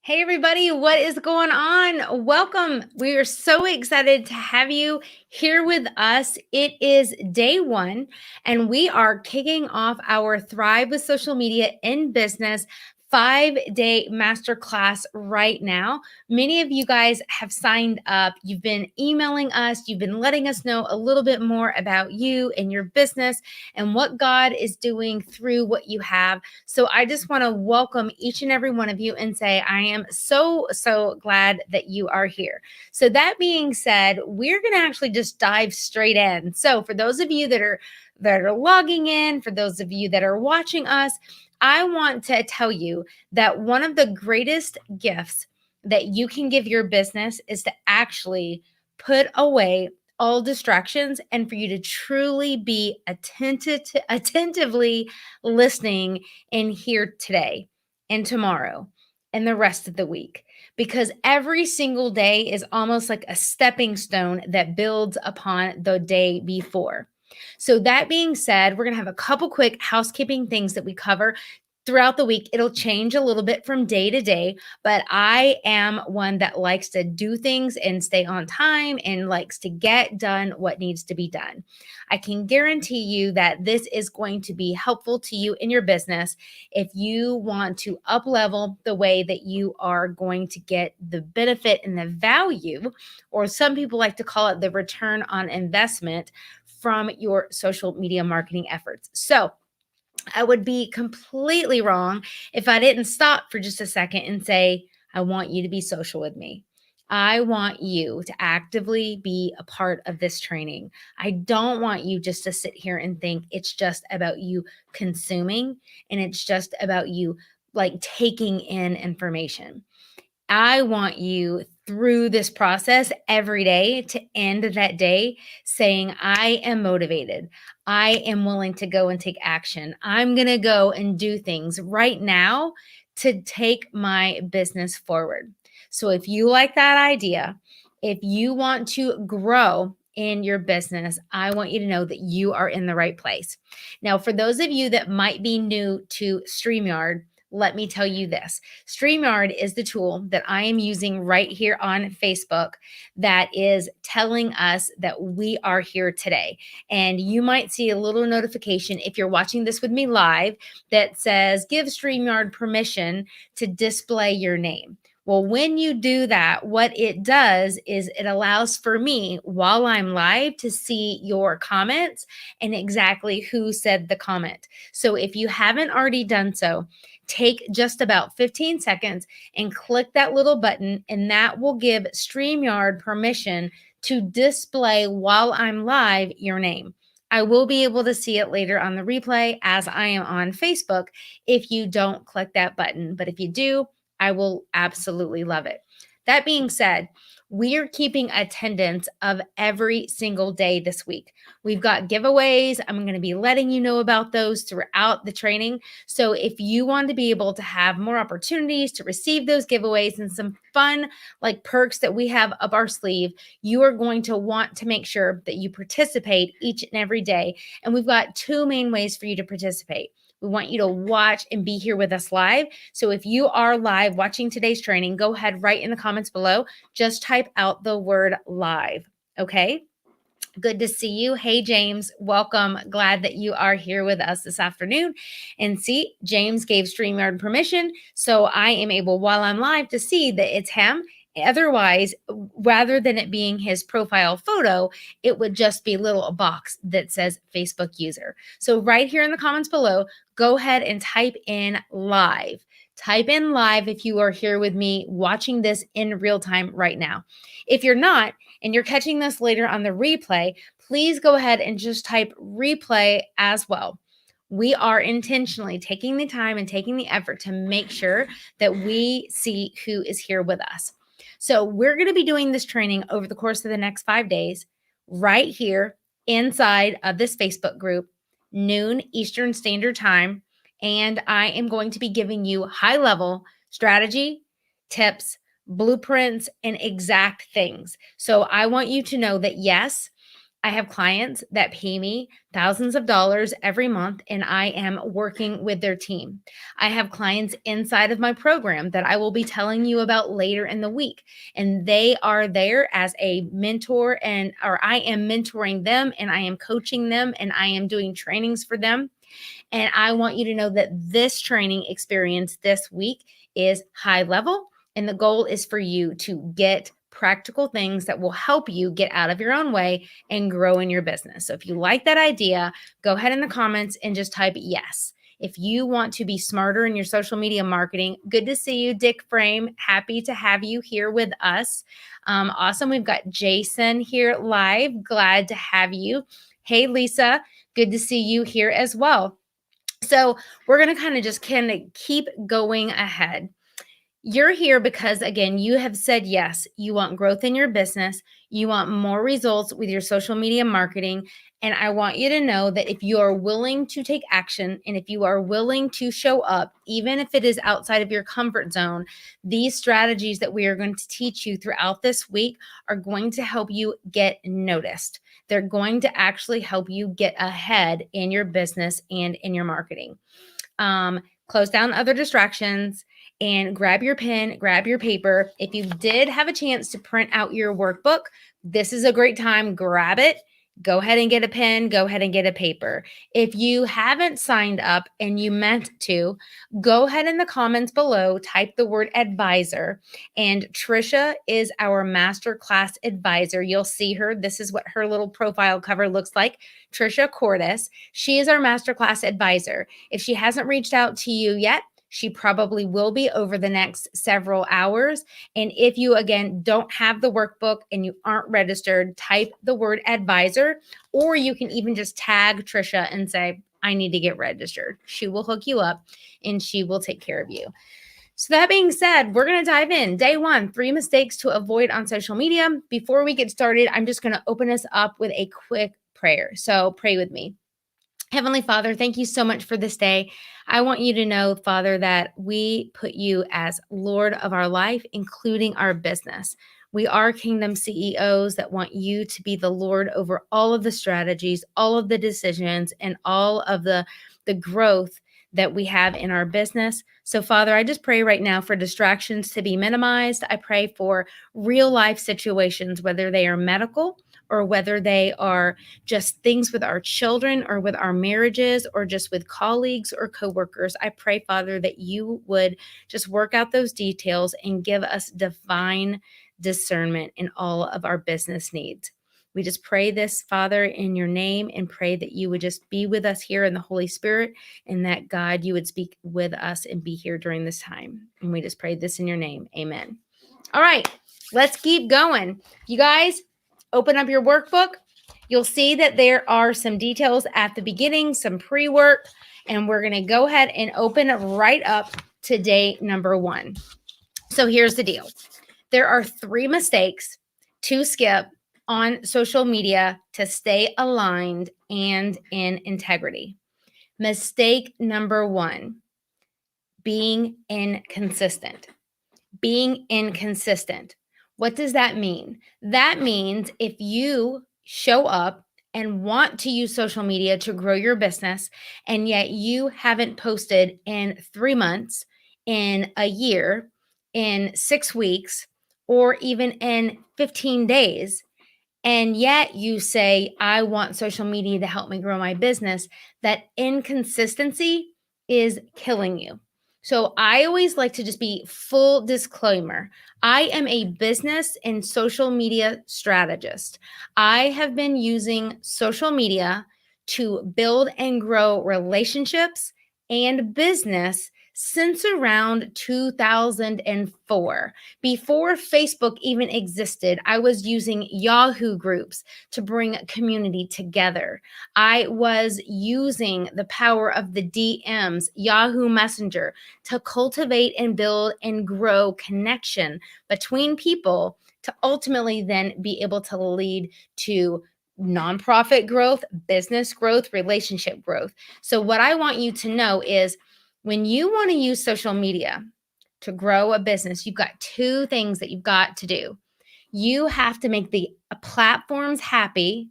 Hey, everybody, what is going on? Welcome. We are so excited to have you here with us. It is day one, and we are kicking off our Thrive with Social Media in Business 5-day masterclass right now. Many of you guys have signed up. You've been emailing us, you've been letting us know a little bit more about you and your business and what God is doing through what you have. So I just want to welcome each and every one of you and say, I am so glad that you are here. So that being said, we're going to actually just dive straight in. So for those of you that are logging in, for those of you that are watching us, I want to tell you that one of the greatest gifts that you can give your business is to actually put away all distractions and for you to truly be attentively listening in here today and tomorrow and the rest of the week, because every single day is almost like a stepping stone that builds upon the day before. So that being said, we're going to have a couple quick housekeeping things that we cover throughout the week. It'll change a little bit from day to day, but I am one that likes to do things and stay on time and likes to get done what needs to be done. I can guarantee you that this is going to be helpful to you in your business if you want to up level the way that you are going to get the benefit and the value, or some people like to call it the return on investment from your social media marketing efforts. So I would be completely wrong if I didn't stop for just a second and say, I want you to be social with me. I want you to actively be a part of this training. I don't want you just to sit here and think it's just about you consuming and it's just about you like taking in information. I want you through this process every day to end that day saying, I am motivated. I am willing to go and take action. I'm going to go and do things right now to take my business forward. So if you like that idea, if you want to grow in your business, I want you to know that you are in the right place. Now, for those of you that might be new to StreamYard, let me tell you this. StreamYard is the tool that I am using right here on Facebook that is telling us that we are here today. And you might see a little notification if you're watching this with me live that says, give StreamYard permission to display your name. Well, when you do that, what it does is it allows for me while I'm live to see your comments and exactly who said the comment. So if you haven't already done so, take just about 15 seconds and click that little button, and that will give StreamYard permission to display while I'm live your name. I will be able to see it later on the replay as I am on Facebook if you don't click that button. But if you do, I will absolutely love it. That being said, we are keeping attendance of every single day this week. We've got giveaways. I'm going to be letting you know about those throughout the training. So if you want to be able to have more opportunities to receive those giveaways and some fun like perks that we have up our sleeve, you are going to want to make sure that you participate each and every day. And we've got two main ways for you to participate. We want you to watch and be here with us live. So if you are live watching today's training, go ahead, write in the comments below. Just type out the word live. Okay. Good to see you. Hey, James, welcome. Glad that you are here with us this afternoon. And see, James gave StreamYard permission. So I am able, while I'm live, to see that it's him. Otherwise, rather than it being his profile photo, it would just be a little box that says Facebook user. So right here in the comments below, go ahead and type in live. Type in live if you are here with me watching this in real time right now. If you're not, and you're catching this later on the replay, please go ahead and just type replay as well. We are intentionally taking the time and taking the effort to make sure that we see who is here with us. So we're going to be doing this training over the course of the next 5 days, right here inside of this Facebook group, noon Eastern Standard Time. And I am going to be giving you high-level strategy, tips, blueprints, and exact things. So I want you to know that yes, I have clients that pay me thousands of dollars every month, and I am working with their team. I have clients inside of my program that I will be telling you about later in the week, and they are there as a mentor, or I am mentoring them, and I am coaching them, and I am doing trainings for them. And I want you to know that this training experience this week is high level. And the goal is for you to get practical things that will help you get out of your own way and grow in your business. So if you like that idea, go ahead in the comments and just type yes. If you want to be smarter in your social media marketing, good to see you, Dick Frame. Happy to have you here with us. Awesome. We've got Jason here live. Glad to have you. Hey, Lisa. Good to see you here as well. So we're going to kind of keep going ahead. You're here because, again, you have said yes. You want growth in your business. You want more results with your social media marketing. And I want you to know that if you are willing to take action and if you are willing to show up, even if it is outside of your comfort zone, these strategies that we are going to teach you throughout this week are going to help you get noticed. They're going to actually help you get ahead in your business and in your marketing. Close down other distractions and grab your pen, grab your paper. If you did have a chance to print out your workbook, this is a great time. Grab it. Go ahead and get a pen. Go ahead and get a paper. If you haven't signed up and you meant to, go ahead in the comments below, type the word advisor. And Trisha is our masterclass advisor. You'll see her. This is what her little profile cover looks like. Trisha Cordes. She is our masterclass advisor. If she hasn't reached out to you yet, she probably will be over the next several hours. And if you, again, don't have the workbook and you aren't registered, type the word advisor, or you can even just tag Trisha and say, I need to get registered. She will hook you up and she will take care of you. So that being said, we're going to dive in. Day 1, 3 mistakes to avoid on social media. Before we get started, I'm just going to open us up with a quick prayer. So pray with me. Heavenly Father, thank you so much for this day. I want you to know, Father, that we put you as Lord of our life, including our business. We are kingdom CEOs that want you to be the Lord over all of the strategies, all of the decisions, and all of the growth that we have in our business. So, Father, I just pray right now for distractions to be minimized. I pray for real life situations, whether they are medical or whether they are just things with our children or with our marriages or just with colleagues or coworkers. I pray, Father, that you would just work out those details and give us divine discernment in all of our business needs. We just pray this, Father, in your name, and pray that you would just be with us here in the Holy Spirit, and that, God, you would speak with us and be here during this time. And we just pray this in your name. Amen. All right, let's keep going. You guys, open up your workbook. You'll see that there are some details at the beginning, some pre-work, and we're going to go ahead and open right up to day number 1. So here's the deal. There are 3 mistakes to skip on social media to stay aligned and in integrity. Mistake number 1, being inconsistent. Being inconsistent. What does that mean? That means if you show up and want to use social media to grow your business, and yet you haven't posted in 3 months, in a year, in 6 weeks, or even in 15 days, and yet you say, I want social media to help me grow my business, that inconsistency is killing you. So I always like to just be full disclaimer. I am a business and social media strategist. I have been using social media to build and grow relationships and business since around 2004. Before Facebook even existed, I was using Yahoo groups to bring community together. I was using the power of the DMs, Yahoo Messenger, to cultivate and build and grow connection between people to ultimately then be able to lead to nonprofit growth, business growth, relationship growth. So what I want you to know is, when you want to use social media to grow a business, you've got 2 things that you've got to do. You have to make the platforms happy,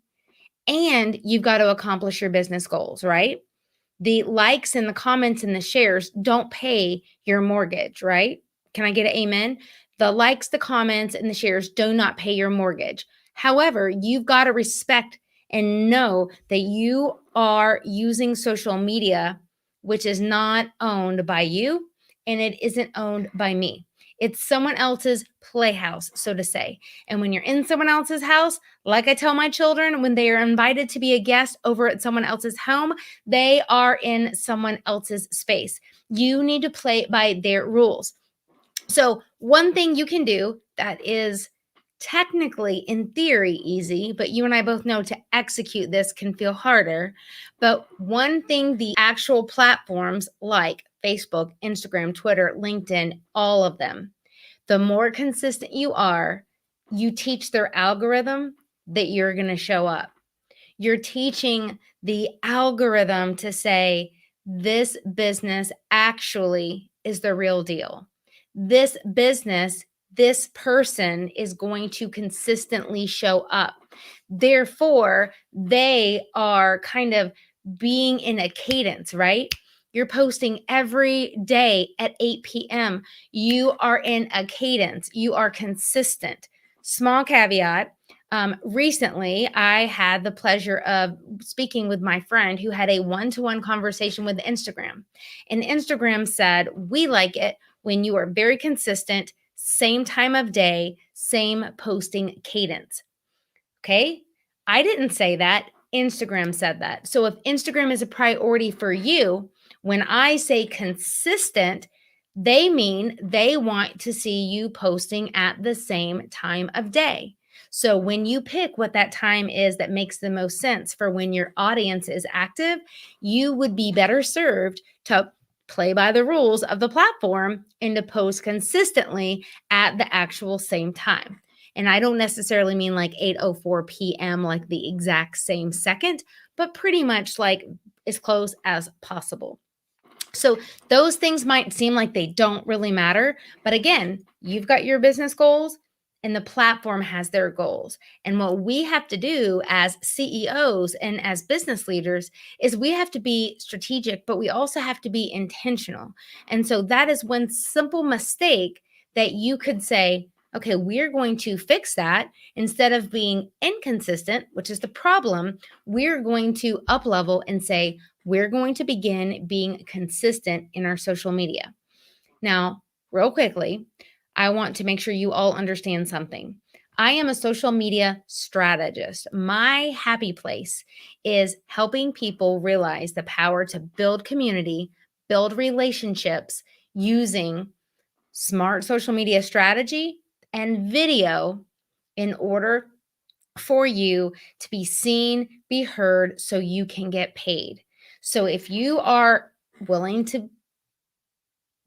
and you've got to accomplish your business goals, right? The likes and the comments and the shares don't pay your mortgage, right? Can I get an amen? The likes, the comments, and the shares do not pay your mortgage. However, you've got to respect and know that you are using social media, which is not owned by you and it isn't owned by me. It's someone else's playhouse, so to say. And when you're in someone else's house, like I tell my children, when they are invited to be a guest over at someone else's home, they are in someone else's space. You need to play by their rules. So, one thing you can do that is technically, in theory, easy, but you and I both know to execute this can feel harder. But one thing the actual platforms like Facebook, Instagram, Twitter, LinkedIn, all of them, the more consistent you are, you teach their algorithm that you're going to show up. You're teaching the algorithm to say, this business actually is the real deal. This business, this person is going to consistently show up. Therefore, they are kind of being in a cadence, right? You're posting every day at 8 p.m. You are in a cadence. You are consistent. Small caveat. Recently, I had the pleasure of speaking with my friend who had a one-to-one conversation with Instagram. And Instagram said, we like it when you are very consistent, same time of day, same posting cadence. Okay. I didn't say that. Instagram said that. So if Instagram is a priority for you, when I say consistent, they mean they want to see you posting at the same time of day. So when you pick what that time is that makes the most sense for when your audience is active, you would be better served to play by the rules of the platform and to post consistently at the actual same time. And I don't necessarily mean like 8:04 p.m., like the exact same second, but pretty much like as close as possible. So those things might seem like they don't really matter. But again, you've got your business goals and the platform has their goals. And what we have to do as CEOs and as business leaders is we have to be strategic, but we also have to be intentional. And so that is one simple mistake that you could say, okay, we're going to fix that. Instead of being inconsistent, which is the problem, we're going to up level and say, we're going to begin being consistent in our social media. Now, real quickly, I want to make sure you all understand something. I am a social media strategist. My happy place is helping people realize the power to build community, build relationships using smart social media strategy and video in order for you to be seen, be heard, so you can get paid. So if you are willing to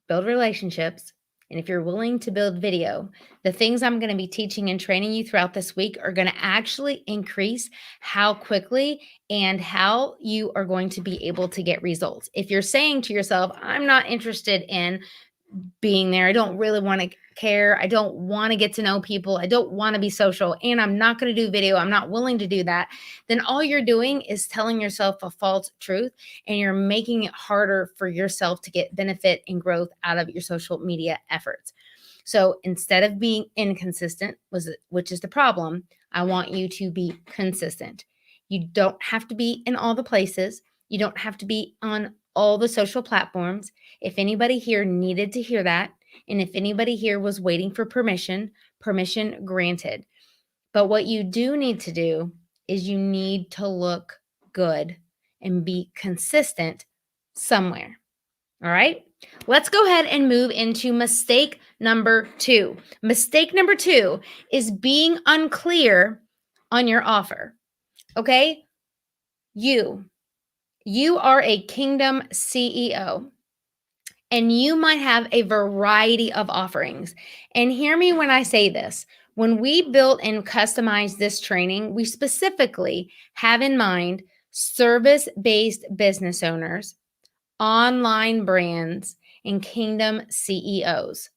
build relationships, and if you're willing to build video, the things I'm going to be teaching and training you throughout this week are going to actually increase how quickly and how you are going to be able to get results. If you're saying to yourself, I'm not interested in being there, I don't really want to care, I don't want to get to know people, I don't want to be social, and I'm not going to do video, I'm not willing to do that, then all you're doing is telling yourself a false truth and you're making it harder for yourself to get benefit and growth out of your social media efforts. So instead of being inconsistent, which is the problem, I want you to be consistent. You don't have to be in all the places. You don't have to be on all the social platforms. If anybody here needed to hear that, and if anybody here was waiting for permission, permission granted. But what you do need to do is you need to look good and be consistent somewhere. All right, let's go ahead and move into mistake number 2. Mistake number 2 is being unclear on your offer. Okay, you are a kingdom CEO and you might have a variety of offerings. And hear me when I say this. When we built and customized this training, we specifically have in mind service-based business owners, online brands, and kingdom CEOs.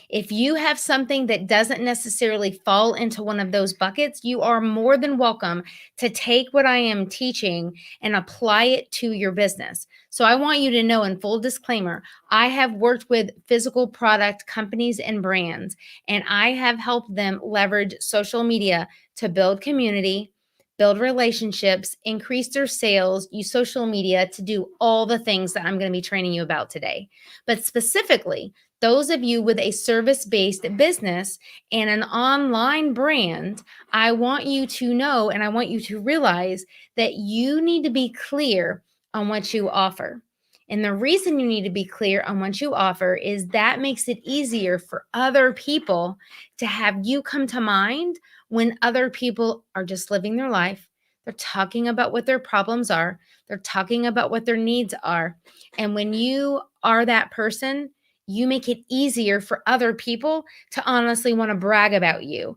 If you have something that doesn't necessarily fall into one of those buckets, you are more than welcome to take what I am teaching and apply it to your business. So I want you to know, in full disclaimer, I have worked with physical product companies and brands, and I have helped them leverage social media to build community, build relationships, increase their sales, use social media to do all the things that I'm going to be training you about today. But specifically, those of you with a service-based business and an online brand, I want you to know and I want you to realize that you need to be clear on what you offer. And the reason you need to be clear on what you offer is that makes it easier for other people to have you come to mind when other people are just living their life. They're talking about what their problems are, they're talking about what their needs are. And when you are that person, you make it easier for other people to honestly want to brag about you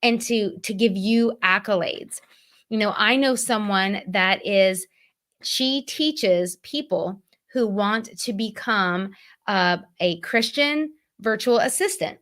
and to give you accolades. I know someone that she teaches people who want to become a Christian virtual assistant.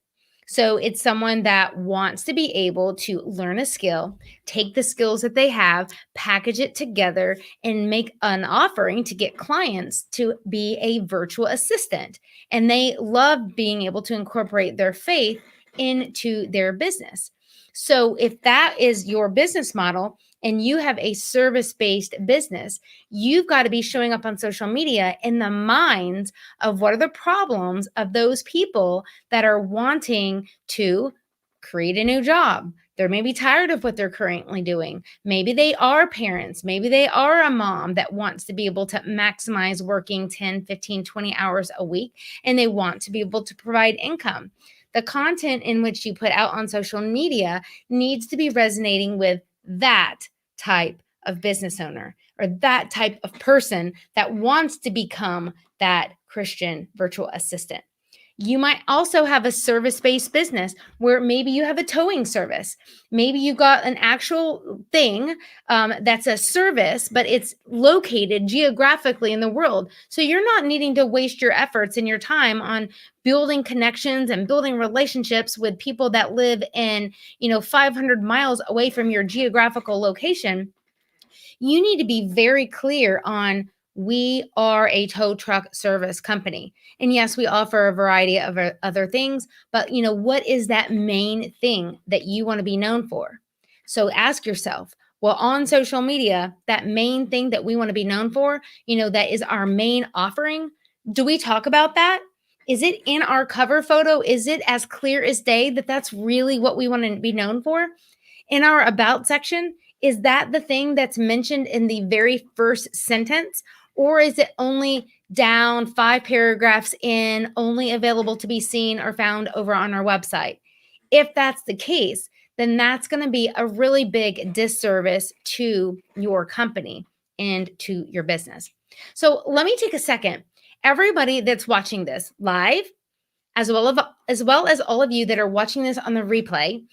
So it's someone that wants to be able to learn a skill, take the skills that they have, package it together, and make an offering to get clients to be a virtual assistant. And they love being able to incorporate their faith into their business. So if that is your business model and you have a service-based business, you've got to be showing up on social media in the minds of what are the problems of those people that are wanting to create a new job. They're maybe tired of what they're currently doing. Maybe they are parents. Maybe they are a mom that wants to be able to maximize working 10, 15, 20 hours a week, and they want to be able to provide income. The content in which you put out on social media needs to be resonating with that type of business owner or that type of person that wants to become that Christian virtual assistant. You might also have a service-based business where maybe you have a towing service. Maybe you got an actual thing that's a service, but it's located geographically in the world. So you're not needing to waste your efforts and your time on building connections and building relationships with people that live in, 500 miles away from your geographical location. You need to be very clear on, we are a tow truck service company. And yes, we offer a variety of other things, but what is that main thing that you want to be known for? So ask yourself, well, on social media, that main thing that we want to be known for, that is our main offering. Do we talk about that? Is it in our cover photo? Is it as clear as day that that's really what we want to be known for? In our about section, is that the thing that's mentioned in the very first sentence? Or is it only down 5 paragraphs in, only available to be seen or found over on our website? If that's the case, then that's going to be a really big disservice to your company and to your business. So let me take a second. Everybody that's watching this live, as well as all of you that are watching this on the replay,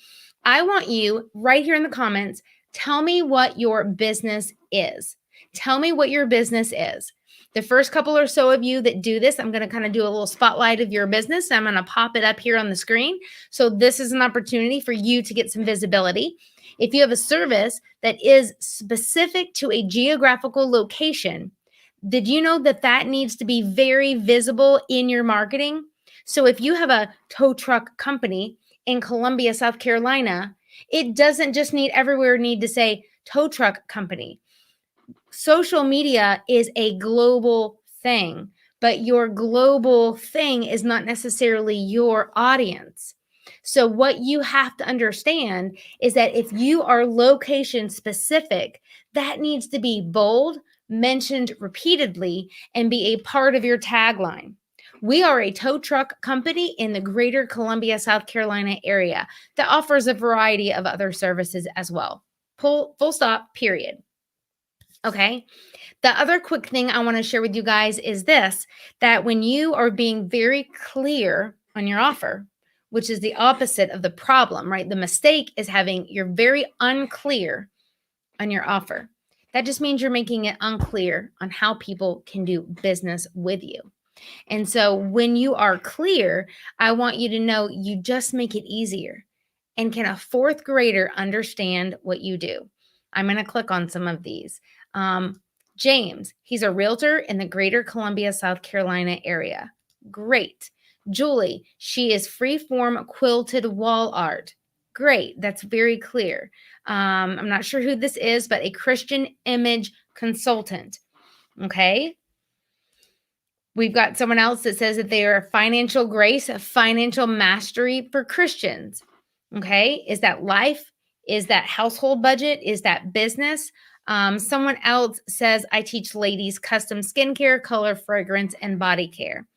I want you right here in the comments, tell me what your business is. Tell me what your business is. The first couple or so of you that do this, I'm going to kind of do a little spotlight of your business. I'm going to pop it up here on the screen. So this is an opportunity for you to get some visibility. If you have a service that is specific to a geographical location, did you know that that needs to be very visible in your marketing? So if you have a tow truck company in Columbia, South Carolina, it doesn't just need to say tow truck company. Social media is a global thing, but your global thing is not necessarily your audience. So what you have to understand is that if you are location specific, that needs to be bold, mentioned repeatedly, and be a part of your tagline. We are a tow truck company in the greater Columbia, South Carolina area that offers a variety of other services as well. Full stop, period. Okay. The other quick thing I want to share with you guys is this, that when you are being very clear on your offer, which is the opposite of the problem, right? The mistake is you're very unclear on your offer. That just means you're making it unclear on how people can do business with you. And so when you are clear, I want you to know you just make it easier. And can a fourth grader understand what you do? I'm going to click on some of these. James, he's a realtor in the greater Columbia, South Carolina area. Great. Julie, she is freeform quilted wall art. Great. That's very clear. I'm not sure who this is, but a Christian image consultant. Okay. We've got someone else that says that they are financial grace, a financial mastery for Christians. Okay. Is that life? Is that household budget? Is that business? Someone else says, I teach ladies custom skincare, color, fragrance, and body care.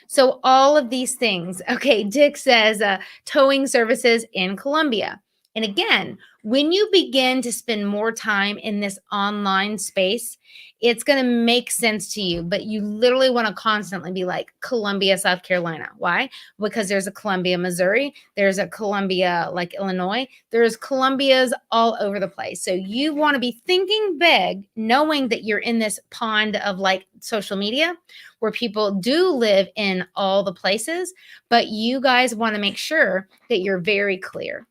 So all of these things. Okay. Dick says towing services in Colombia. And again, when you begin to spend more time in this online space, it's going to make sense to you, but you literally want to constantly be like Columbia, South Carolina. Why? Because there's a Columbia, Missouri. There's a Columbia, like Illinois. There's Columbias all over the place. So you want to be thinking big, knowing that you're in this pond of like social media where people do live in all the places, but you guys want to make sure that you're very clear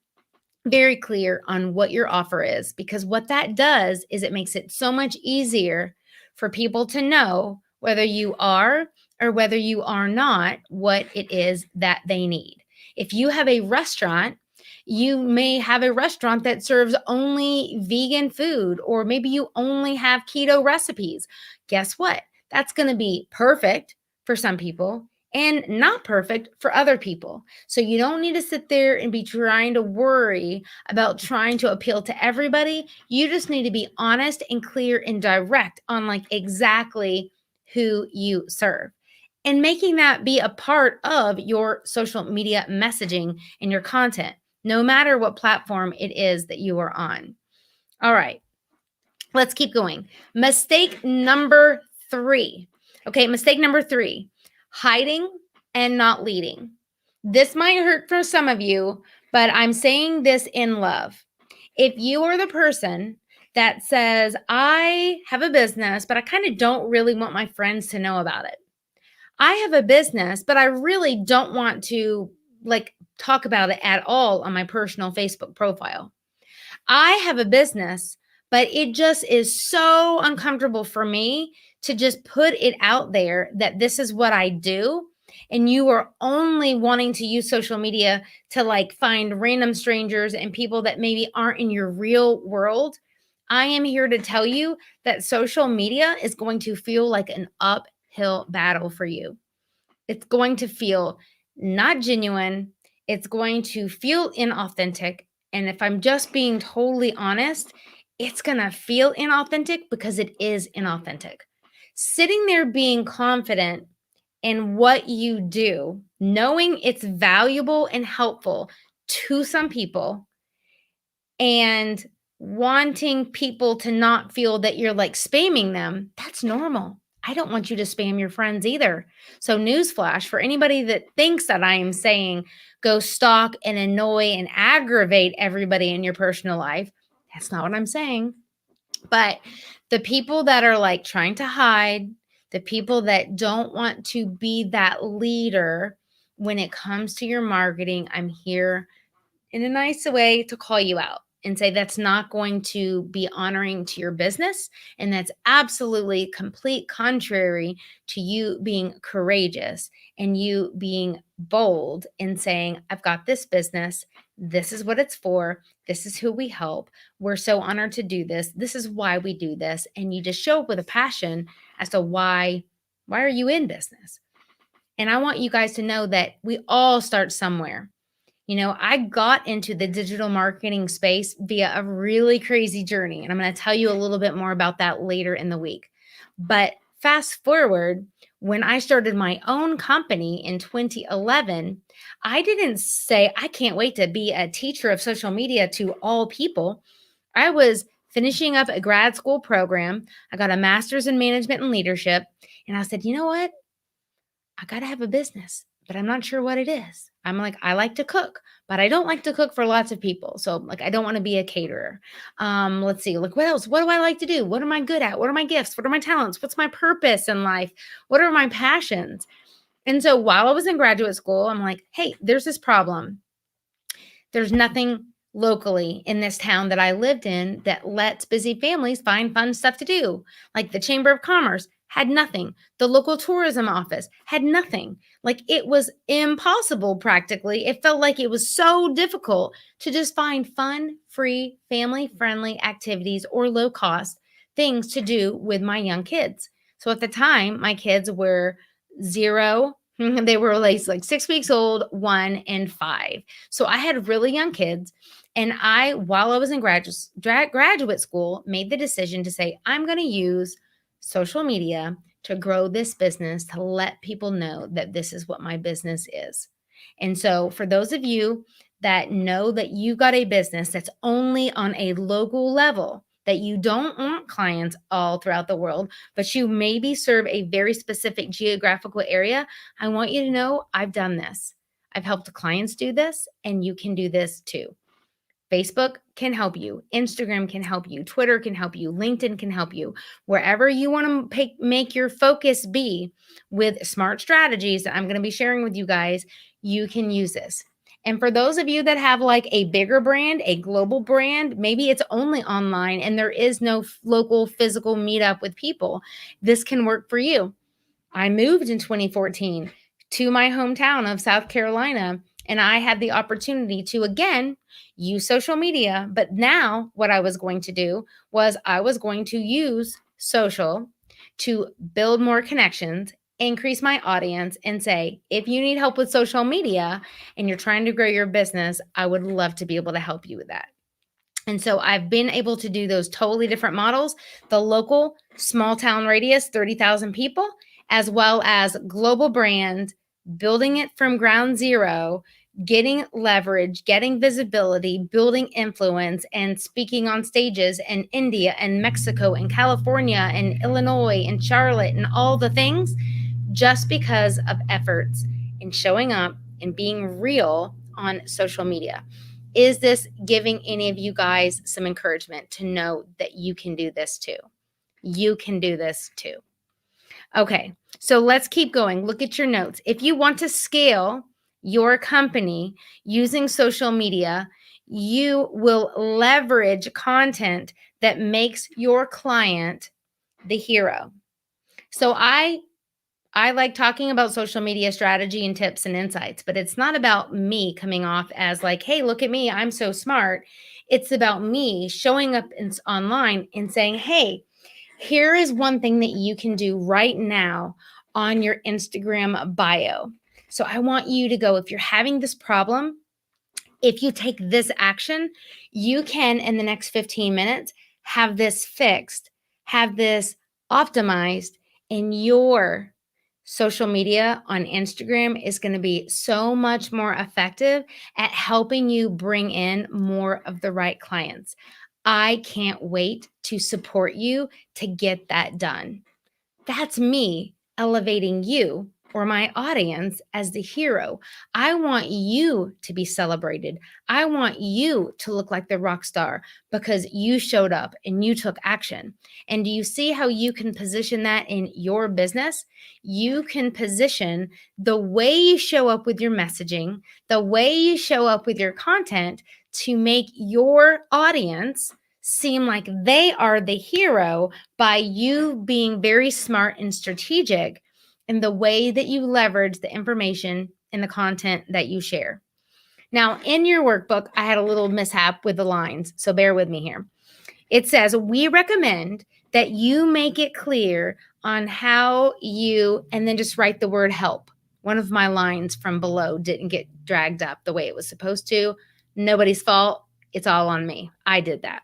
on what your offer is, because what that does is it makes it so much easier for people to know whether you are or whether you are not what it is that they need. If you have a restaurant, you may have a restaurant that serves only vegan food, or maybe you only have keto recipes. Guess what? That's going to be perfect for some people and not perfect for other people. So you don't need to sit there and be trying to worry about trying to appeal to everybody. You just need to be honest and clear and direct on like exactly who you serve, and making that be a part of your social media messaging and your content, no matter what platform it is that you are on. All right, let's keep going. Mistake number 3. Okay, mistake number 3. Hiding and not leading. This might hurt for some of you, but I'm saying this in love. If you are the person that says, I have a business, but I kind of don't really want my friends to know about it. I have a business, but I really don't want to like talk about it at all on my personal Facebook profile. I have a business, but it just is so uncomfortable for me to just put it out there that this is what I do. And you are only wanting to use social media to like find random strangers and people that maybe aren't in your real world. I am here to tell you that social media is going to feel like an uphill battle for you. It's going to feel not genuine. It's going to feel inauthentic. And if I'm just being totally honest, it's going to feel inauthentic because it is inauthentic. Sitting there being confident in what you do, knowing it's valuable and helpful to some people, and wanting people to not feel that you're like spamming them, that's normal. I don't want you to spam your friends either. So, newsflash for anybody that thinks that I am saying go stalk and annoy and aggravate everybody in your personal life, that's not what I'm saying. But the people that are like trying to hide, the people that don't want to be that leader when it comes to your marketing, I'm here in a nice way to call you out and say that's not going to be honoring to your business. And that's absolutely complete contrary to you being courageous and you being bold in saying, I've got this business. This is what it's for. This is who we help. We're so honored to do this. This is why we do this. And you just show up with a passion as to why are you in business? And I want you guys to know that we all start somewhere. You know, I got into the digital marketing space via a really crazy journey, and I'm going to tell you a little bit more about that later in the week. But fast forward, when I started my own company in 2011, I didn't say, I can't wait to be a teacher of social media to all people. I was finishing up a grad school program. I got a master's in management and leadership. And I said, you know what? I got to have a business, but I'm not sure what it is. I'm like, I like to cook, but I don't like to cook for lots of people. So like, I don't want to be a caterer. Let's see, like what else? What do I like to do? What am I good at? What are my gifts? What are my talents? What's my purpose in life? What are my passions? And so while I was in graduate school, I'm like, hey, there's this problem. There's nothing locally in this town that I lived in that lets busy families find fun stuff to do. Like the Chamber of Commerce had nothing. The local tourism office had nothing. Like it was impossible practically. It felt like it was so difficult to just find fun, free, family friendly activities or low cost things to do with my young kids. So at the time, my kids were 0, they were like 6 weeks old, 1, and 5. So I had really young kids. And while I was in graduate school, made the decision to say, I'm going to use social media to grow this business, to let people know that this is what my business is. And so for those of you that know that you got a business that's only on a local level, that you don't want clients all throughout the world, but you maybe serve a very specific geographical area, I want you to know I've done this. I've helped clients do this, and you can do this too. Facebook can help you. Instagram can help you. Twitter can help you. LinkedIn can help you. Wherever you want to make your focus be with smart strategies that I'm going to be sharing with you guys, you can use this. And for those of you that have like a bigger brand, a global brand, maybe it's only online and there is no local physical meetup with people, this can work for you. I moved in 2014 to my hometown of South Carolina, and I had the opportunity to, again, use social media. But now what I was going to do was I was going to use social to build more connections, increase my audience, and say, if you need help with social media and you're trying to grow your business, I would love to be able to help you with that. And so I've been able to do those totally different models, the local small town radius, 30,000 people, as well as global brand, building it from ground zero, getting leverage, getting visibility, building influence, and speaking on stages in India and Mexico and California and Illinois and Charlotte and all the things, just because of efforts in showing up and being real on social media. Is this giving any of you guys some encouragement to know that you can do this too? You can do this too. Okay, so let's keep going. Look at your notes. If you want to scale your company using social media, you will leverage content that makes your client the hero. So I like talking about social media strategy and tips and insights, but it's not about me coming off as like, hey, look at me, I'm so smart. It's about me showing up online and saying, hey, here is one thing that you can do right now on your Instagram bio. So I want you to go, if you're having this problem, if you take this action, you can, in the next 15 minutes, have this fixed, have this optimized, in your social media on Instagram is going to be so much more effective at helping you bring in more of the right clients. I can't wait to support you to get that done. That's me elevating you or my audience as the hero. I want you to be celebrated. I want you to look like the rock star because you showed up and you took action. And do you see how you can position that in your business? You can position the way you show up with your messaging, the way you show up with your content to make your audience seem like they are the hero by you being very smart and strategic in the way that you leverage the information and the content that you share. Now, in your workbook, I had a little mishap with the lines, so bear with me here. It says, we recommend that you make it clear on how you, and then just write the word help. One of my lines from below didn't get dragged up the way it was supposed to. Nobody's fault. It's all on me. I did that.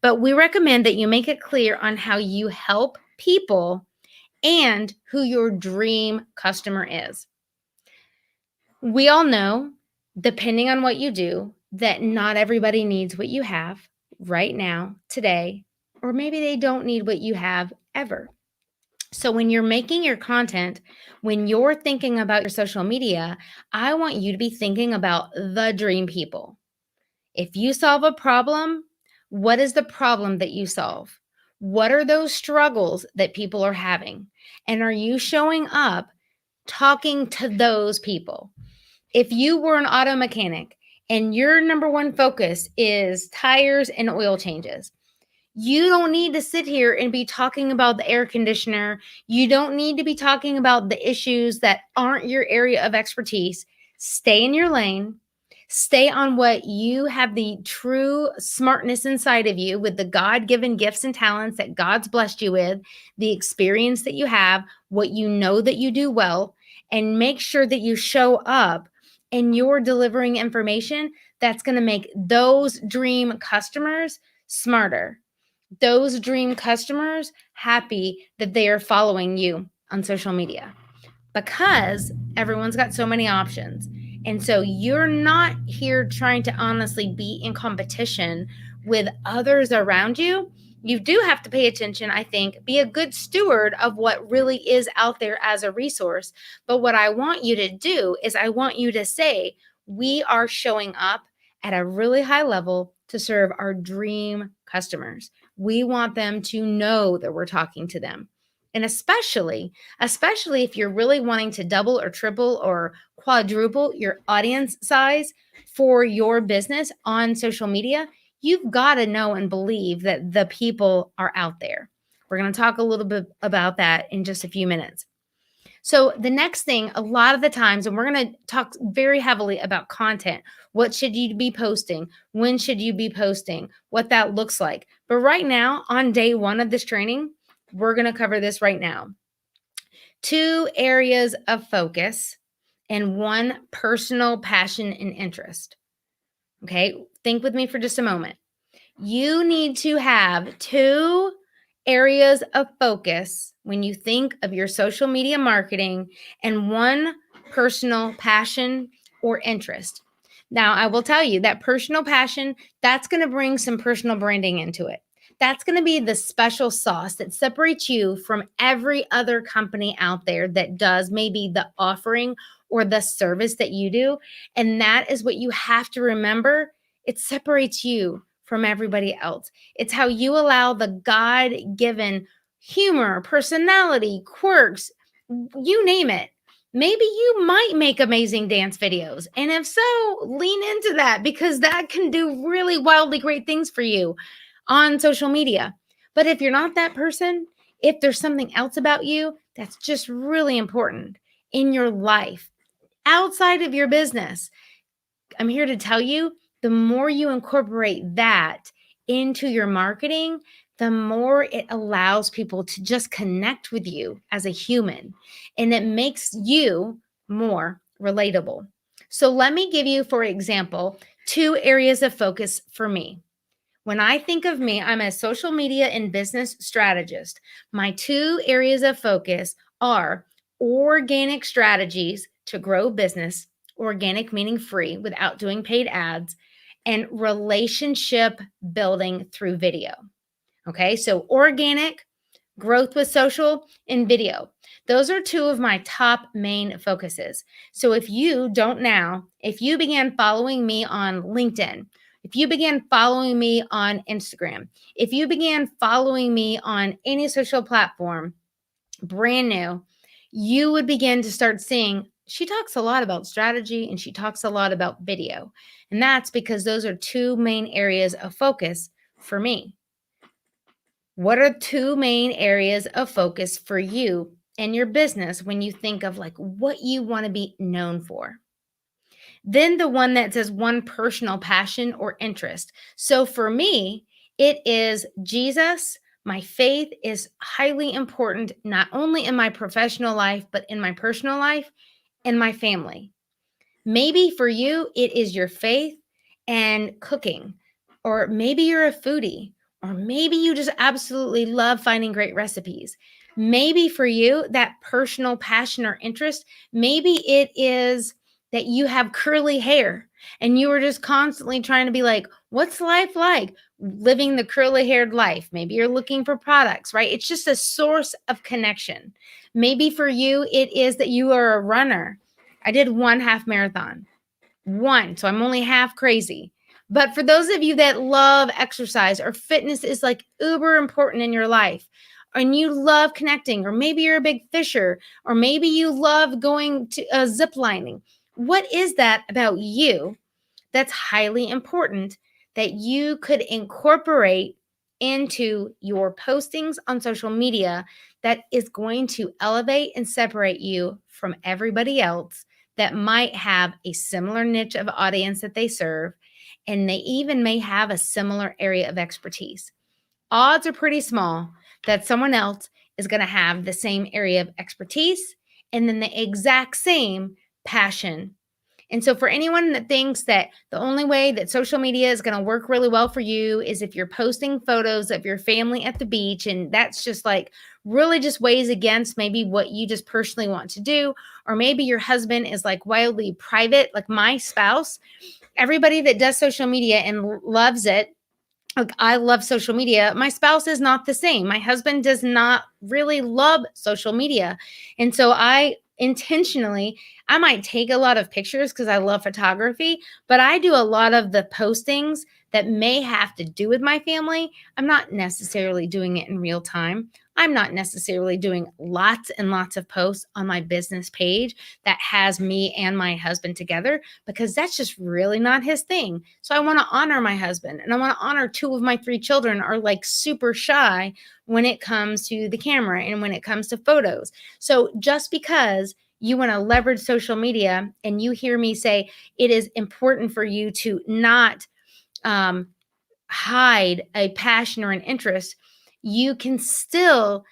But we recommend that you make it clear on how you help people and who your dream customer is. We all know, depending on what you do, that not everybody needs what you have right now, today, or maybe they don't need what you have ever. So when you're making your content, when you're thinking about your social media, I want you to be thinking about the dream people. If you solve a problem, what is the problem that you solve? What are those struggles that people are having? And are you showing up talking to those people. If you were an auto mechanic and your number one focus is tires and oil changes, you don't need to sit here and be talking about the air conditioner. You don't need to be talking about the issues that aren't your area of expertise. Stay in your lane. Stay on what you have the true smartness inside of you with the God-given gifts and talents that God's blessed you with, the experience that you have, what you know that you do well, and make sure that you show up and you're delivering information that's going to make those dream customers smarter, those dream customers happy that they are following you on social media, because everyone's got so many options. And so you're not here trying to honestly be in competition with others around you. You do have to pay attention, I think, be a good steward of what really is out there as a resource. But what I want you to do is I want you to say, we are showing up at a really high level to serve our dream customers. We want them to know that we're talking to them. And especially if you're really wanting to double or triple or quadruple your audience size for your business on social media, you've got to know and believe that the people are out there. We're going to talk a little bit about that in just a few minutes. So the next thing, a lot of the times, and we're going to talk very heavily about content. What should you be posting? When should you be posting? What that looks like. But right now, on day one of this training, we're going to cover this right now. 2 areas of focus and 1 personal passion and interest. Okay, think with me for just a moment. You need to have 2 areas of focus when you think of your social media marketing and 1 personal passion or interest. Now, I will tell you that personal passion, that's going to bring some personal branding into it. That's going to be the special sauce that separates you from every other company out there that does maybe the offering or the service that you do. And that is what you have to remember. It separates you from everybody else. It's how you allow the God-given humor, personality, quirks, you name it. Maybe you might make amazing dance videos. And if so, lean into that, because that can do really wildly great things for you on social media. But if you're not that person, if there's something else about you that's just really important in your life, outside of your business, I'm here to tell you, the more you incorporate that into your marketing, the more it allows people to just connect with you as a human, and it makes you more relatable. So let me give you, for example, 2 areas of focus for me. When I think of me, I'm a social media and business strategist. My 2 areas of focus are organic strategies to grow business, organic meaning free without doing paid ads, and relationship building through video. Okay, so organic, growth with social, and video. Those are 2 of my top main focuses. So if you don't now, if you began following me on LinkedIn, if you began following me on Instagram, if you began following me on any social platform, brand new, you would begin to start seeing she talks a lot about strategy and she talks a lot about video. And that's because those are 2 main areas of focus for me. What are 2 main areas of focus for you and your business when you think of like what you want to be known for? Then the one that says 1 personal passion or interest. So for me, it is Jesus. My faith is highly important, not only in my professional life, but in my personal life and my family. Maybe for you, it is your faith and cooking, or maybe you're a foodie, or maybe you just absolutely love finding great recipes. Maybe for you, that personal passion or interest, maybe it is that you have curly hair and you are just constantly trying to be like, what's life like? Living the curly haired life. Maybe you're looking for products, right? It's just a source of connection. Maybe for you, it is that you are a runner. I did 1 half marathon, 1, so I'm only half crazy. But for those of you that love exercise or fitness is like uber important in your life, and you love connecting, or maybe you're a big fisher, or maybe you love going to zip lining. What is that about you that's highly important that you could incorporate into your postings on social media that is going to elevate and separate you from everybody else that might have a similar niche of audience that they serve, and they even may have a similar area of expertise? Odds are pretty small that someone else is going to have the same area of expertise and then the exact same passion. And so for anyone that thinks that the only way that social media is going to work really well for you is if you're posting photos of your family at the beach, and that's just like really just weighs against maybe what you just personally want to do, or maybe your husband is like wildly private, like my spouse, everybody that does social media and loves it, like I love social media. My spouse is not the same. My husband does not really love social media. And so I might take a lot of pictures because I love photography, but I do a lot of the postings that may have to do with my family. I'm not necessarily doing it in real time. I'm not necessarily doing lots and lots of posts on my business page that has me and my husband together, because that's just really not his thing. So I want to honor my husband, and I want to honor two of my three children are like super shy when it comes to the camera and when it comes to photos. So just because you want to leverage social media and you hear me say it is important for you to not hide a passion or an interest, you can still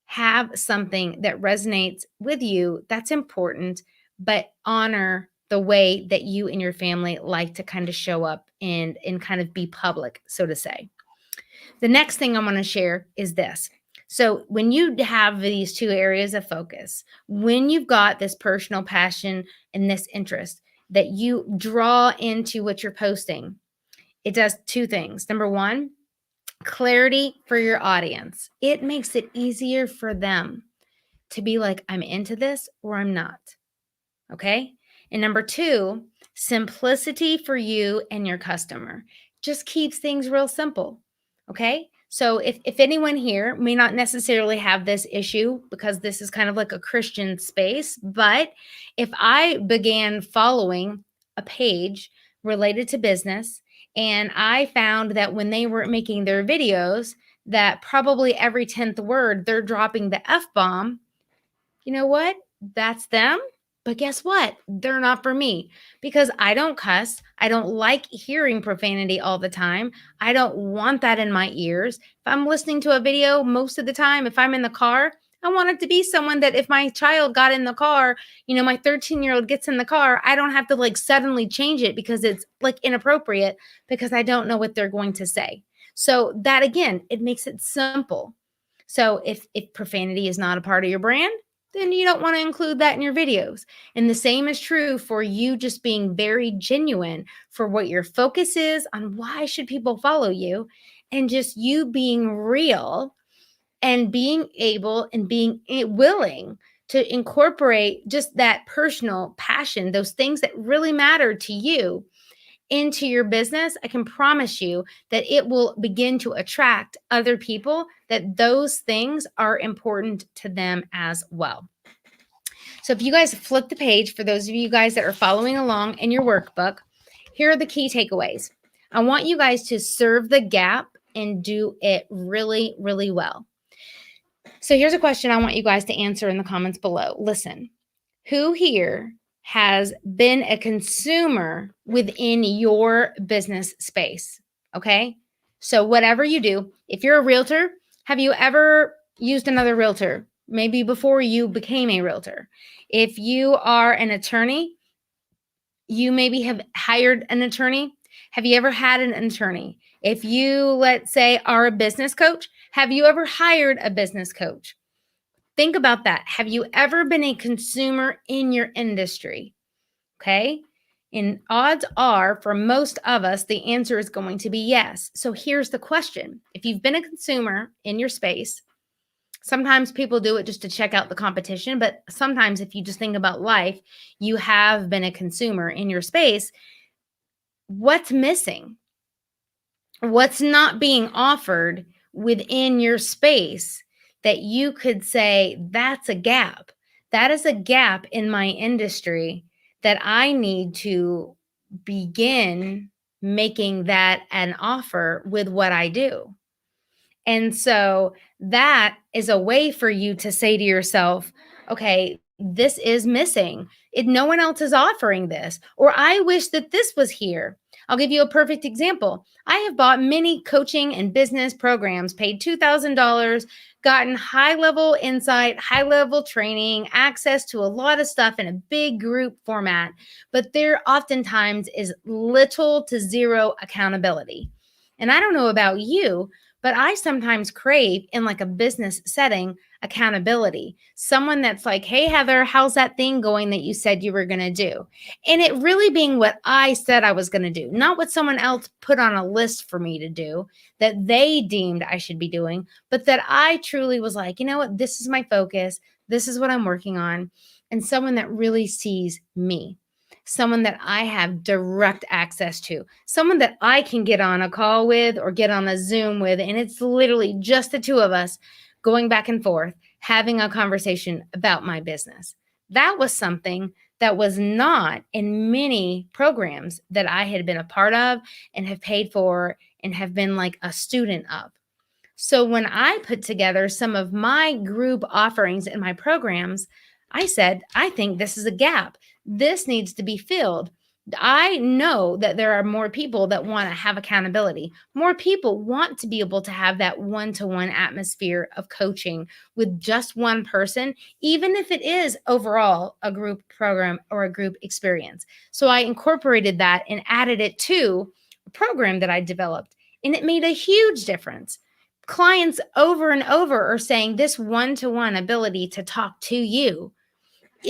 have something that resonates with you that's important, but honor the way that you and your family like to kind of show up and kind of be public, so to say. The next thing I want to share is this. So when you have these two areas of focus, when you've got this personal passion and this interest that you draw into what you're posting, it does two things. Number one, clarity for your audience. It makes it easier for them to be like, I'm into this or I'm not. Okay. And number two, simplicity for you and your customer. Just keeps things real simple. Okay. So if anyone here may not necessarily have this issue because this is kind of like a Christian space, but if I began following a page related to business and I found that when they were making their videos, that probably every 10th word they're dropping the F bomb, you know what? That's them. But guess what? They're not for me because I don't cuss. I don't like hearing profanity all the time. I don't want that in my ears. If I'm listening to a video most of the time, if I'm in the car, I want it to be someone that if my child got in the car, my 13-year-old gets in the car, I don't have to like suddenly change it because it's like inappropriate because I don't know what they're going to say. So that again, it makes it simple. So if profanity is not a part of your brand, then you don't want to include that in your videos. And the same is true for you just being very genuine for what your focus is on why should people follow you, and just you being real and being able and being willing to incorporate just that personal passion, those things that really matter to you into your business. I can promise you that it will begin to attract other people that those things are important to them as well. So if you guys flip the page, for those of you guys that are following along in your workbook, here are the key takeaways. I want you guys to serve the gap and do it really, really well. So here's a question I want you guys to answer in the comments below. Listen, who here has been a consumer within your business space? Okay. So whatever you do, if you're a realtor, have you ever used another realtor? Maybe before you became a realtor. If you are an attorney, you maybe have hired an attorney. Have you ever had an attorney? If you, let's say, are a business coach, have you ever hired a business coach? Think about that. Have you ever been a consumer in your industry? Okay. And odds are for most of us, the answer is going to be yes. So here's the question. If you've been a consumer in your space, sometimes people do it just to check out the competition, but sometimes if you just think about life, you have been a consumer in your space. What's missing? What's not being offered within your space that you could say, that's a gap. That is a gap in my industry that I need to begin making that an offer with what I do. And so that is a way for you to say to yourself, okay, this is missing. No one else is offering this, or I wish that this was here. I'll give you a perfect example. I have bought many coaching and business programs, paid $2,000, gotten high level insight, high level training, access to a lot of stuff in a big group format, but there oftentimes is little to zero accountability. And I don't know about you, but I sometimes crave in like a business setting accountability. Someone that's like, hey, Heather, how's that thing going that you said you were going to do? And it really being what I said I was going to do, not what someone else put on a list for me to do that they deemed I should be doing, but that I truly was like, you know what? This is my focus. This is what I'm working on. And someone that really sees me, someone that I have direct access to, someone that I can get on a call with or get on a Zoom with. And it's literally just the two of us going back and forth, having a conversation about my business. That was something that was not in many programs that I had been a part of and have paid for and have been like a student of. So when I put together some of my group offerings in my programs, I said, I think this is a gap. This needs to be filled. I know that there are more people that want to have accountability. More people want to be able to have that one-to-one atmosphere of coaching with just one person, even if it is overall a group program or a group experience. So I incorporated that and added it to a program that I developed, and it made a huge difference. Clients over and over are saying this one-to-one ability to talk to you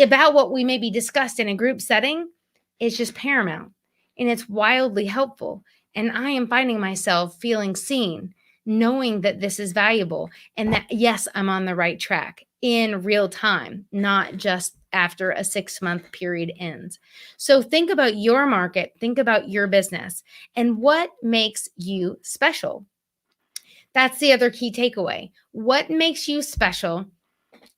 about what we maybe discussed in a group setting is just paramount, and it's wildly helpful. And I am finding myself feeling seen, knowing that this is valuable and that, yes, I'm on the right track in real time, not just after a 6-month period ends. So think about your market, think about your business, and what makes you special. That's the other key takeaway. What makes you special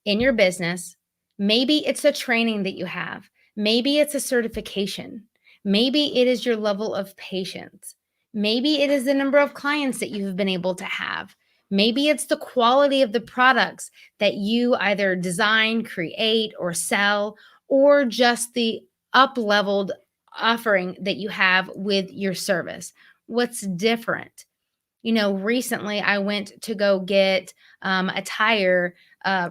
in your business? Maybe it's a training that you have. Maybe it's a certification. Maybe it is your level of patience. Maybe it is the number of clients that you've been able to have. Maybe it's the quality of the products that you either design, create, or sell, or just the up-leveled offering that you have with your service. What's different? Recently I went to go get a tire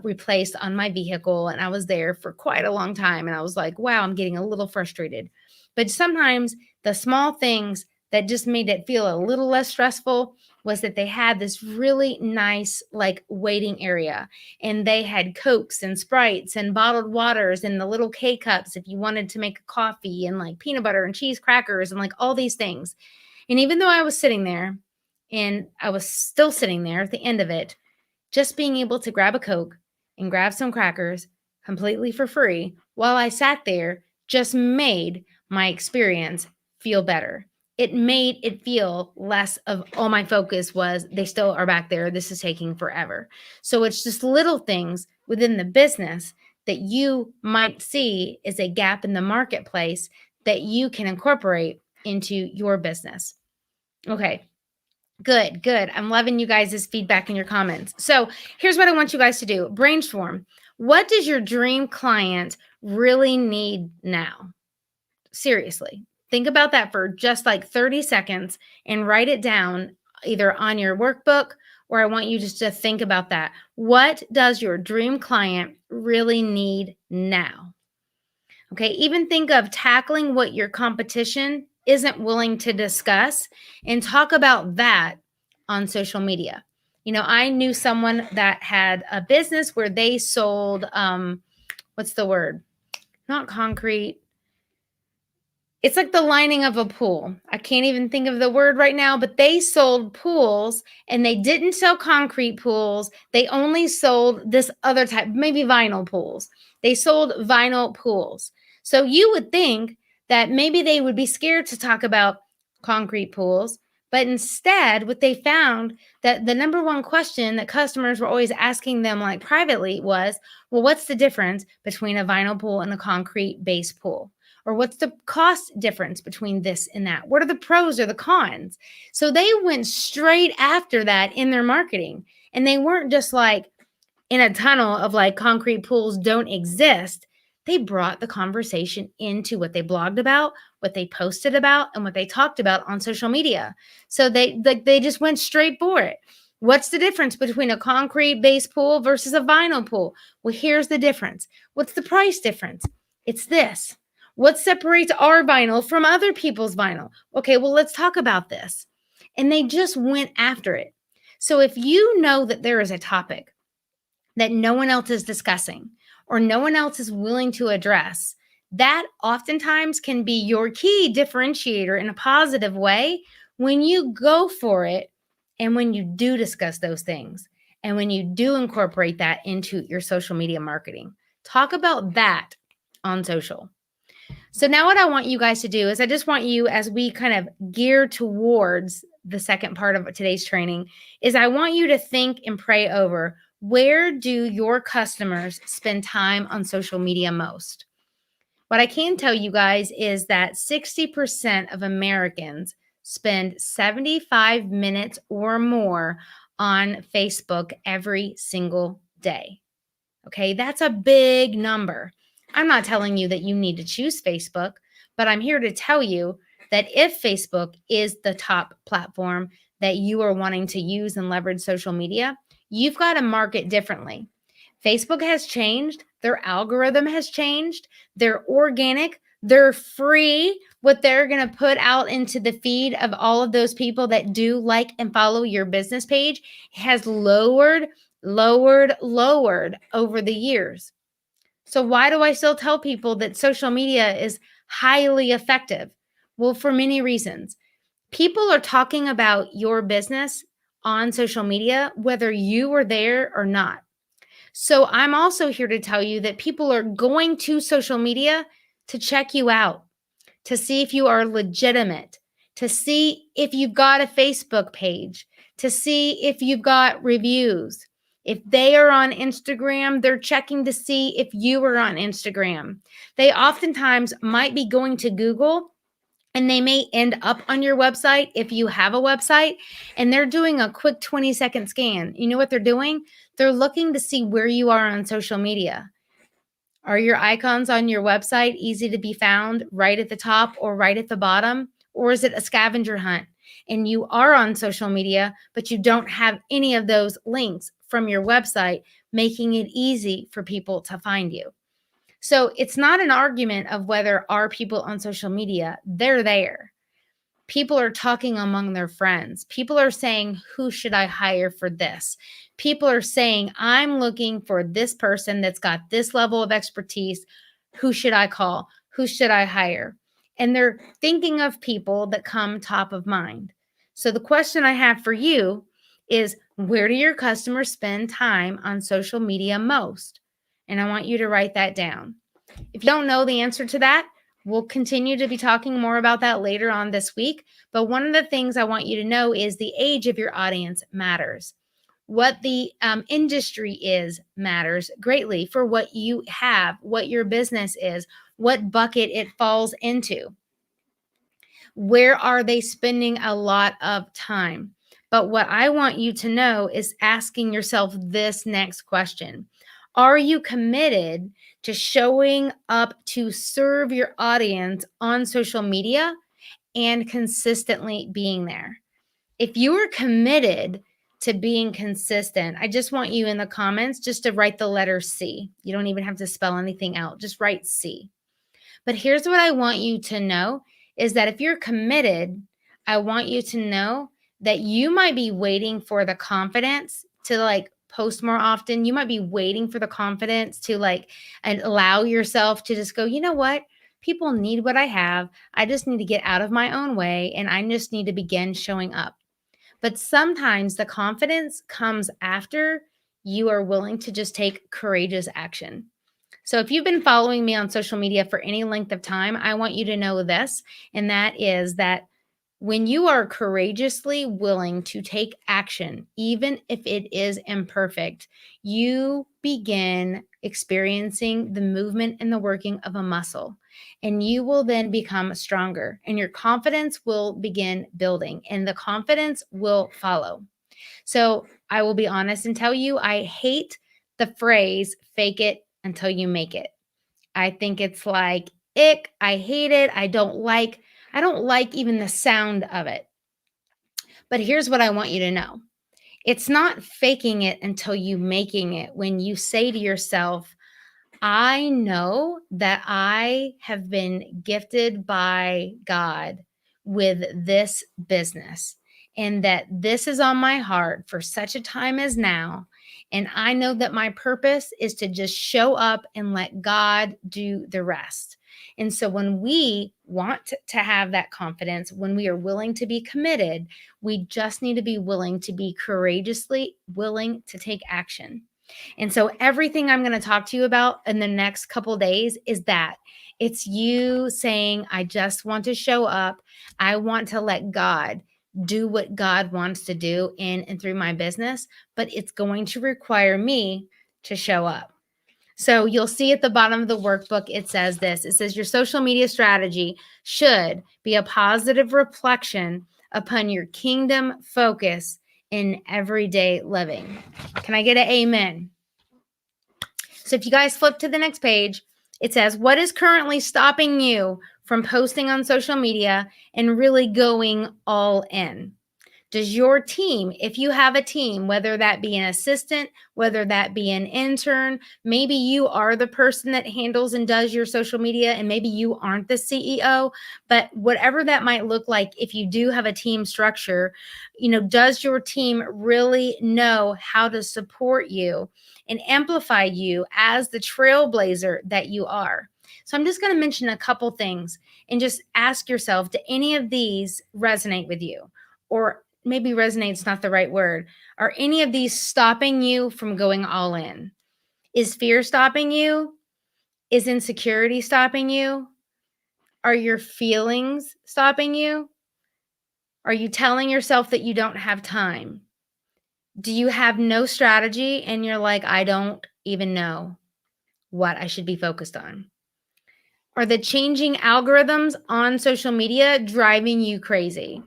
replaced on my vehicle, and I was there for quite a long time. And I was like, wow, I'm getting a little frustrated. But sometimes the small things that just made it feel a little less stressful was that they had this really nice, like, waiting area, and they had Cokes and Sprites and bottled waters and the little K cups if you wanted to make a coffee, and like peanut butter and cheese crackers and like all these things. And even though I was sitting there, and I was still sitting there at the end of it, just being able to grab a Coke and grab some crackers completely for free while I sat there just made my experience feel better. It made it feel less of, oh, my focus was they still are back there. This is taking forever. So it's just little things within the business that you might see as a gap in the marketplace that you can incorporate into your business. Okay. Good, good. I'm loving you guys' feedback and your comments. So here's what I want you guys to do. Brainstorm. What does your dream client really need now? Seriously. Think about that for just like 30 seconds and write it down either on your workbook, or I want you just to think about that. What does your dream client really need now? Okay, even think of tackling what your competition isn't willing to discuss and talk about that on social media. I knew someone that had a business where they sold, what's the word? Not concrete. It's like the lining of a pool. I can't even think of the word right now, but they sold pools, and they didn't sell concrete pools. They only sold this other type, maybe vinyl pools. They sold vinyl pools. So you would think that maybe they would be scared to talk about concrete pools, But instead, what they found that the number one question that customers were always asking them like privately was, well, what's the difference between a vinyl pool and a concrete base pool? Or what's the cost difference between this and that? What are the pros or the cons? So they went straight after that in their marketing. And they weren't just like in a tunnel of like concrete pools don't exist. They brought the conversation into what they blogged about, what they posted about, and what they talked about on social media. So they just went straight for it. What's the difference between a concrete base pool versus a vinyl pool? Well, here's the difference. What's the price difference? It's this. What separates our vinyl from other people's vinyl? Okay, well, let's talk about this. And they just went after it. So if you know that there is a topic that no one else is discussing or no one else is willing to address, that oftentimes can be your key differentiator in a positive way when you go for it and when you do discuss those things and when you do incorporate that into your social media marketing. Talk about that on social. So now what I want you guys to do is I just want you, as we kind of gear towards the second part of today's training, is I want you to think and pray over, where do your customers spend time on social media most? What I can tell you guys is that 60% of Americans spend 75 minutes or more on Facebook every single day. Okay, that's a big number. I'm not telling you that you need to choose Facebook, but I'm here to tell you that if Facebook is the top platform that you are wanting to use and leverage social media, you've got to market differently. Facebook has changed. Their algorithm has changed. They're organic. They're free. What they're going to put out into the feed of all of those people that do like and follow your business page has lowered over the years. So why do I still tell people that social media is highly effective? Well, for many reasons. People are talking about your business on social media, whether you are there or not. So I'm also here to tell you that people are going to social media to check you out, to see if you are legitimate, to see if you've got a Facebook page, to see if you've got reviews. If they are on Instagram, they're checking to see if you are on Instagram. They oftentimes might be going to Google and they may end up on your website if you have a website, and they're doing a quick 20-second scan. You know what they're doing? They're looking to see where you are on social media. Are your icons on your website easy to be found right at the top or right at the bottom? Or is it a scavenger hunt and you are on social media, but you don't have any of those links from your website, making it easy for people to find you? So it's not an argument of whether are people on social media, they're there. People are talking among their friends. People are saying, who should I hire for this? People are saying, I'm looking for this person that's got this level of expertise. Who should I call? Who should I hire? And they're thinking of people that come top of mind. So the question I have for you is, where do your customers spend time on social media most? And I want you to write that down. If you don't know the answer to that, we'll continue to be talking more about that later on this week. But one of the things I want you to know is the age of your audience matters. What the industry is matters greatly for what you have, what your business is, what bucket it falls into. Where are they spending a lot of time? But what I want you to know is asking yourself this next question. Are you committed to showing up to serve your audience on social media and consistently being there? If you are committed to being consistent, I just want you in the comments just to write the letter C. You don't even have to spell anything out. Just write C. But here's what I want you to know is that if you're committed, I want you to know that you might be waiting for the confidence to like post more often. You might be waiting for the confidence to like and allow yourself to just go, you know what? People need what I have. I just need to get out of my own way and I just need to begin showing up. But sometimes the confidence comes after you are willing to just take courageous action. So if you've been following me on social media for any length of time, I want you to know this, and that is that When you are courageously willing to take action, even if it is imperfect, you begin experiencing the movement and the working of a muscle, and you will then become stronger, and your confidence will begin building, and the confidence will follow. So I will be honest and tell you, I hate the phrase fake it until you make it. I think it's like ick. I hate it. I don't like even the sound of it. But here's what I want you to know. It's not faking it until you making it when you say to yourself, I know that I have been gifted by God with this business and that this is on my heart for such a time as now. And I know that my purpose is to just show up and let God do the rest. And so when we want to have that confidence, when we are willing to be committed, we just need to be willing to be courageously willing to take action. And so everything I'm going to talk to you about in the next couple days is that it's you saying, I just want to show up. I want to let God do what God wants to do in and through my business, but it's going to require me to show up. So you'll see at the bottom of the workbook, it says this. It says your social media strategy should be a positive reflection upon your kingdom focus in everyday living. Can I get an amen? So if you guys flip to the next page, it says, what is currently stopping you from posting on social media and really going all in? Does your team, if you have a team, whether that be an assistant, whether that be an intern, maybe you are the person that handles and does your social media, and maybe you aren't the CEO, but whatever that might look like, if you do have a team structure, does your team really know how to support you and amplify you as the trailblazer that you are? So I'm just going to mention a couple things and just ask yourself, do any of these resonate with you? Or maybe resonate's not the right word. Are any of these stopping you from going all in? Is fear stopping you? Is insecurity stopping you? Are your feelings stopping you? Are you telling yourself that you don't have time? Do you have no strategy and you're like, I don't even know what I should be focused on? Are the changing algorithms on social media driving you crazy?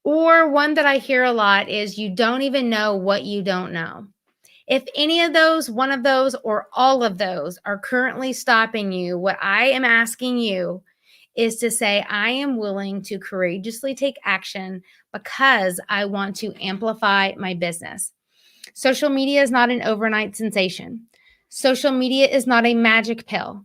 Or one that I hear a lot is you don't even know what you don't know. If any of those, one of those, or all of those are currently stopping you, what I am asking you is to say, I am willing to courageously take action because I want to amplify my business. Social media is not an overnight sensation. Social media is not a magic pill.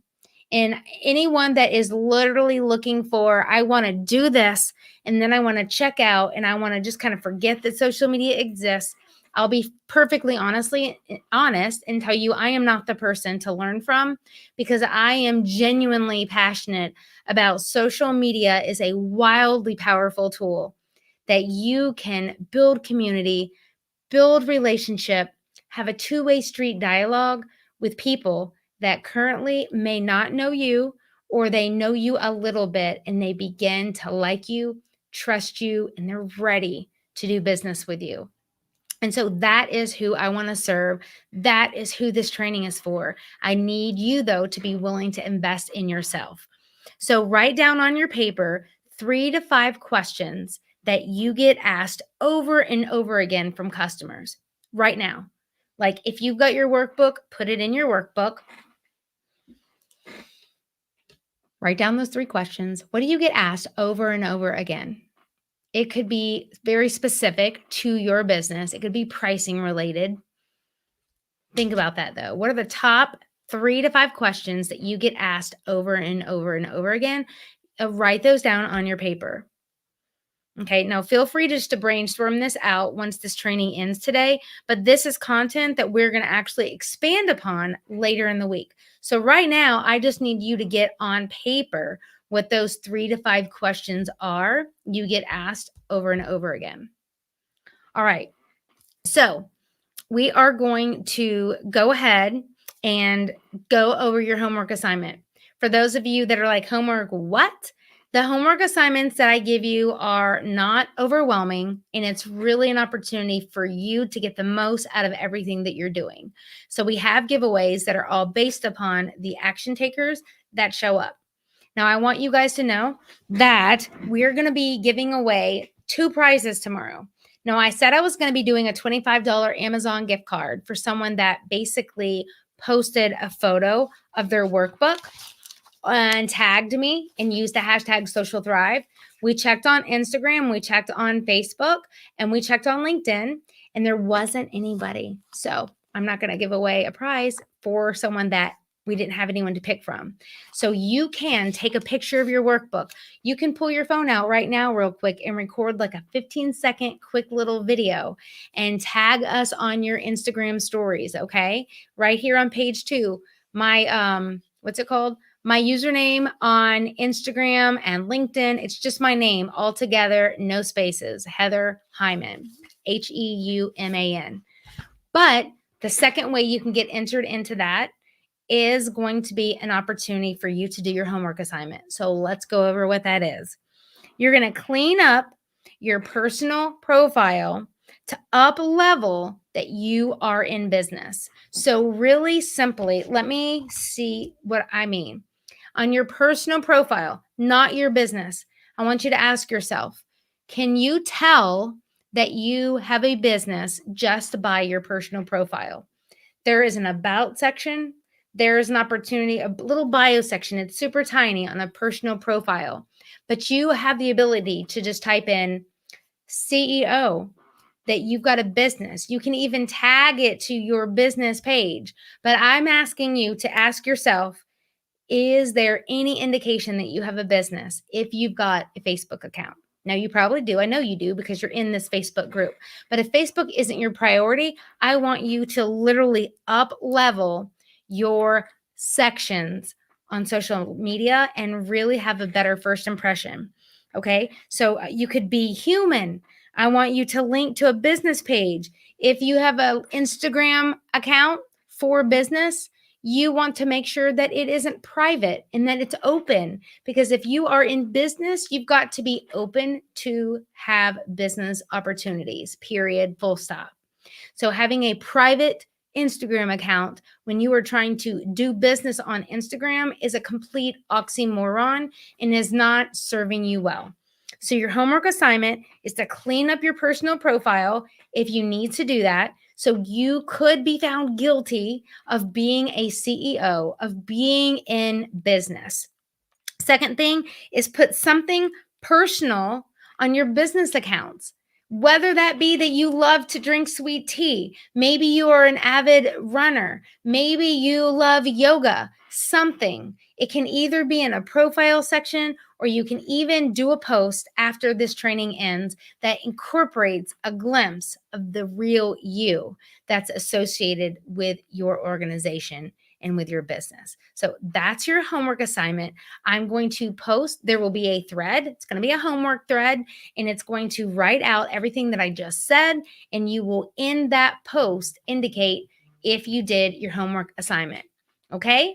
And anyone that is literally looking for, I want to do this and then I want to check out and I want to just kind of forget that social media exists, I'll be perfectly honest and tell you I am not the person to learn from, because I am genuinely passionate about social media is a wildly powerful tool that you can build community, build relationship, have a two-way street dialogue with people that currently may not know you, or they know you a little bit and they begin to like you, trust you, and they're ready to do business with you. And so that is who I want to serve. That is who this training is for. I need you, though, to be willing to invest in yourself. So write down on your paper 3 to 5 questions that you get asked over and over again from customers right now. Like if you've got your workbook, put it in your workbook. Write down those 3 questions. What do you get asked over and over again? It could be very specific to your business. It could be pricing related. Think about that though. What are the top 3 to 5 questions that you get asked over and over and over again? Write those down on your paper. Okay, now feel free just to brainstorm this out once this training ends today, but this is content that we're going to actually expand upon later in the week. So right now, I just need you to get on paper what those 3 to 5 questions are you get asked over and over again. All right, so we are going to go ahead and go over your homework assignment. For those of you that are like, homework, what? The homework assignments that I give you are not overwhelming, and it's really an opportunity for you to get the most out of everything that you're doing. So we have giveaways that are all based upon the action takers that show up. Now, I want you guys to know that we're going to be giving away 2 prizes tomorrow. Now, I said I was going to be doing a $25 Amazon gift card for someone that basically posted a photo of their workbook and tagged me and used the hashtag Social Thrive. We checked on Instagram, we checked on Facebook, and we checked on LinkedIn, and there wasn't anybody. So I'm not going to give away a prize for someone that we didn't have anyone to pick from. So you can take a picture of your workbook. You can pull your phone out right now real quick and record like a 15-second quick little video and tag us on your Instagram stories, okay? Right here on page 2, my what's it called? My username on Instagram and LinkedIn, it's just my name all together, no spaces, Heather Hyman, Heuman. But the second way you can get entered into that is going to be an opportunity for you to do your homework assignment. So let's go over what that is. You're going to clean up your personal profile to up level that you are in business. So really simply, let me see what I mean. On your personal profile, not your business, I want you to ask yourself, can you tell that you have a business just by your personal profile? There is an about section. There is an opportunity, a little bio section. It's super tiny on a personal profile, but you have the ability to just type in CEO, that you've got a business. You can even tag it to your business page. But I'm asking you to ask yourself, is there any indication that you have a business if you've got a Facebook account? Now, you probably do. I know you do because you're in this Facebook group. But if Facebook isn't your priority, I want you to literally up level your sections on social media and really have a better first impression. Okay. So you could be human. I want you to link to a business page. If you have an Instagram account for business, you want to make sure that it isn't private and that it's open, because if you are in business, you've got to be open to have business opportunities, period, full stop. So having a private Instagram account when you are trying to do business on Instagram is a complete oxymoron and is not serving you well. So your homework assignment is to clean up your personal profile if you need to do that. So you could be found guilty of being a CEO, of being in business. Second thing is put something personal on your business accounts. Whether that be that you love to drink sweet tea, maybe you are an avid runner, maybe you love yoga, something. It can either be in a profile section or you can even do a post after this training ends that incorporates a glimpse of the real you that's associated with your organization and with your business. So that's your homework assignment. I'm going to post, there will be a thread. It's going to be a homework thread, and it's going to write out everything that I just said. And you will, in that post, indicate if you did your homework assignment. Okay?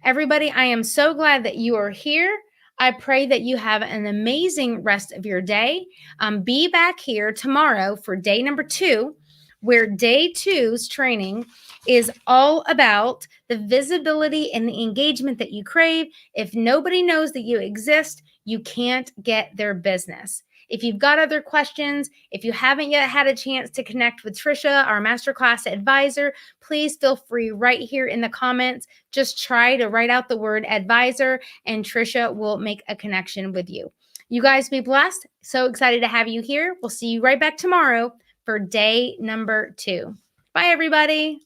Everybody, I am so glad that you are here. I pray that you have an amazing rest of your day. Be back here tomorrow for day number 2, where day 2's training is all about the visibility and the engagement that you crave. If nobody knows that you exist, you can't get their business. If you've got other questions, if you haven't yet had a chance to connect with Trisha, our masterclass advisor, please feel free right here in the comments. Just try to write out the word advisor, and Trisha will make a connection with you. You guys be blessed. So excited to have you here. We'll see you right back tomorrow for day number 2. Bye, everybody.